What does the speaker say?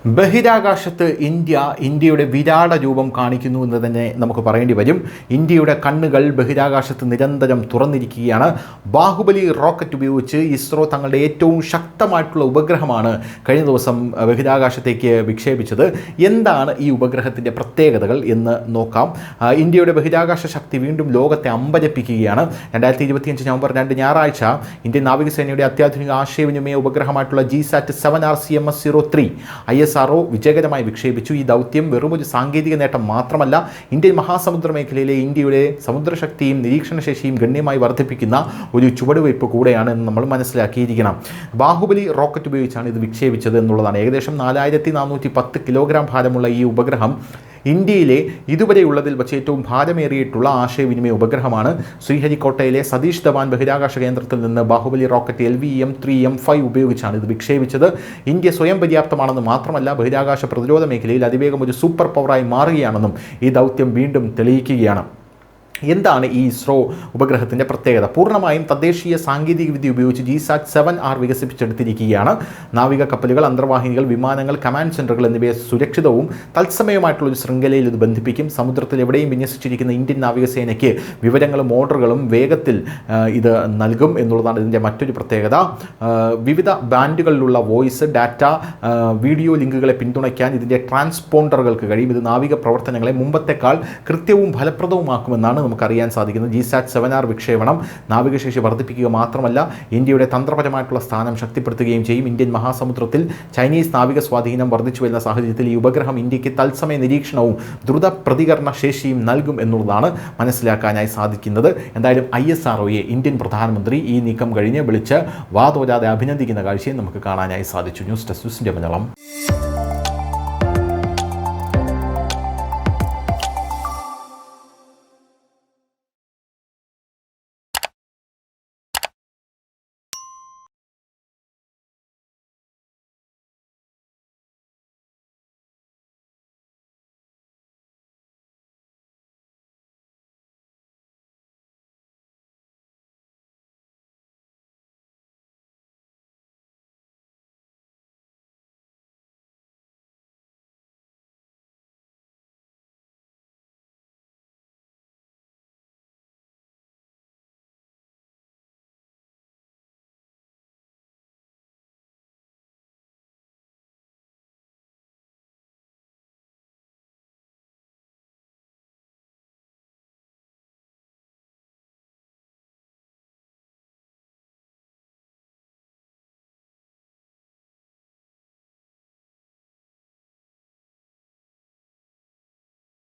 ബഹിരാകാശത്ത് ഇന്ത്യയുടെ വിരാട രൂപം കാണിക്കുന്നു എന്ന് തന്നെ നമുക്ക് പറയേണ്ടി വരും. ഇന്ത്യയുടെ കണ്ണുകൾ ബഹിരാകാശത്ത് നിരന്തരം തുറന്നിരിക്കുകയാണ്. ബാഹുബലി റോക്കറ്റ് ഉപയോഗിച്ച് ഇസ്രോ തങ്ങളുടെ ഏറ്റവും ശക്തമായിട്ടുള്ള ഉപഗ്രഹമാണ് കഴിഞ്ഞ ദിവസം ബഹിരാകാശത്തേക്ക് വിക്ഷേപിച്ചത്. എന്താണ് ഈ ഉപഗ്രഹത്തിൻ്റെ പ്രത്യേകതകൾ എന്ന് നോക്കാം. ഇന്ത്യയുടെ ബഹിരാകാശ ശക്തി വീണ്ടും ലോകത്തെ അമ്പരപ്പിക്കുകയാണ്. 2025 നവംബർ 2 ഞായറാഴ്ച ഇന്ത്യൻ നാവികസേനയുടെ അത്യാധുനിക ആശയവിനിമയ ഉപഗ്രഹമായിട്ടുള്ള GSAT 7R CMS-03 ISRO വിജയകരമായി വിക്ഷേപിച്ചു. ഈ ദൗത്യം വെറുമൊരു സാങ്കേതിക നേട്ടം മാത്രമല്ല, ഇന്ത്യൻ മഹാസമുദ്ര മേഖലയിലെ ഇന്ത്യയുടെ സമുദ്രശക്തിയും നിരീക്ഷണശേഷിയും ഗണ്യമായി വർദ്ധിപ്പിക്കുന്ന ഒരു ചുവടുവയ്പ് കൂടെയാണ് എന്ന് നമ്മൾ മനസ്സിലാക്കിയിരിക്കണം. ബാഹുബലി റോക്കറ്റ് ഉപയോഗിച്ചാണ് ഇത് വിക്ഷേപിച്ചത് എന്നുള്ളതാണ്. ഏകദേശം 4410 കിലോഗ്രാം ഭാരമുള്ള ഈ ഉപഗ്രഹം ഇന്ത്യയിലെ ഇതുവരെയുള്ളതിൽ വച്ച് ഏറ്റവും ഭാരമേറിയിട്ടുള്ള ആശയവിനിമയ ഉപഗ്രഹമാണ്. ശ്രീഹരിക്കോട്ടയിലെ സതീഷ് ധവാൻ ബഹിരാകാശ കേന്ദ്രത്തിൽ നിന്ന് ബാഹുബലി റോക്കറ്റ് LVM-3M5 ഉപയോഗിച്ചാണ് ഇത് വിക്ഷേപിച്ചത്. ഇന്ത്യ സ്വയം പര്യാപ്തമാണെന്ന് മാത്രമല്ല, ബഹിരാകാശ പ്രതിരോധ മേഖലയിൽ അതിവേഗം ഒരു സൂപ്പർ പവറായി മാറുകയാണെന്നും ഈ ദൗത്യം വീണ്ടും തെളിയിക്കുകയാണ്. എന്താണ് ഈ ഇസ്രോ ഉപഗ്രഹത്തിൻ്റെ പ്രത്യേകത? പൂർണ്ണമായും തദ്ദേശീയ സാങ്കേതികവിദ്യ ഉപയോഗിച്ച് GSAT 7R വികസിപ്പിച്ചെടുത്തിരിക്കുകയാണ്. നാവിക കപ്പലുകൾ, അന്തർവാഹിനികൾ, വിമാനങ്ങൾ, കമാൻഡ് സെൻ്ററുകൾ എന്നിവയെ സുരക്ഷിതവും തത്സമയമായിട്ടുള്ള ഒരു ശൃംഖലയിൽ ഇത് ബന്ധിപ്പിക്കും. സമുദ്രത്തിൽ എവിടെയും വിന്യസിച്ചിരിക്കുന്ന ഇന്ത്യൻ നാവികസേനയ്ക്ക് വിവരങ്ങളും ഓർഡറുകളും വേഗത്തിൽ ഇത് നൽകും എന്നുള്ളതാണ് ഇതിൻ്റെ മറ്റൊരു പ്രത്യേകത. വിവിധ ബാൻഡുകളിലുള്ള വോയിസ്, ഡാറ്റ, വീഡിയോ ലിങ്കുകളെ പിന്തുണയ്ക്കാൻ ഇതിൻ്റെ ട്രാൻസ്പോണ്ടറുകൾക്ക് കഴിയും. ഇത് നാവിക പ്രവർത്തനങ്ങളെ മുമ്പത്തെക്കാൾ കൃത്യവും ഫലപ്രദവുമാക്കുമെന്നാണ് നമുക്കറിയാൻ സാധിക്കുന്നത്. GSAT 7R വിക്ഷേപണം നാവികശേഷി വർദ്ധിപ്പിക്കുക മാത്രമല്ല, ഇന്ത്യയുടെ തന്ത്രപരമായിട്ടുള്ള സ്ഥാനം ശക്തിപ്പെടുത്തുകയും ചെയ്യും. ഇന്ത്യൻ മഹാസമുദ്രത്തിൽ ചൈനീസ് നാവിക സ്വാധീനം വർദ്ധിച്ചു വരുന്ന സാഹചര്യത്തിൽ ഈ ഉപഗ്രഹം ഇന്ത്യക്ക് തത്സമയ നിരീക്ഷണവും ദ്രുത പ്രതികരണ ശേഷിയും നൽകും എന്നുള്ളതാണ് മനസ്സിലാക്കാനായി സാധിക്കുന്നത്. എന്തായാലും ISROയെ ഇന്ത്യൻ പ്രധാനമന്ത്രി ഈ നീക്കം കഴിഞ്ഞ് വിളിച്ച് വാതോരാതെ അഭിനന്ദിക്കുന്ന കാഴ്ചയും നമുക്ക് കാണാനായി സാധിച്ചു. News desk Malayalam.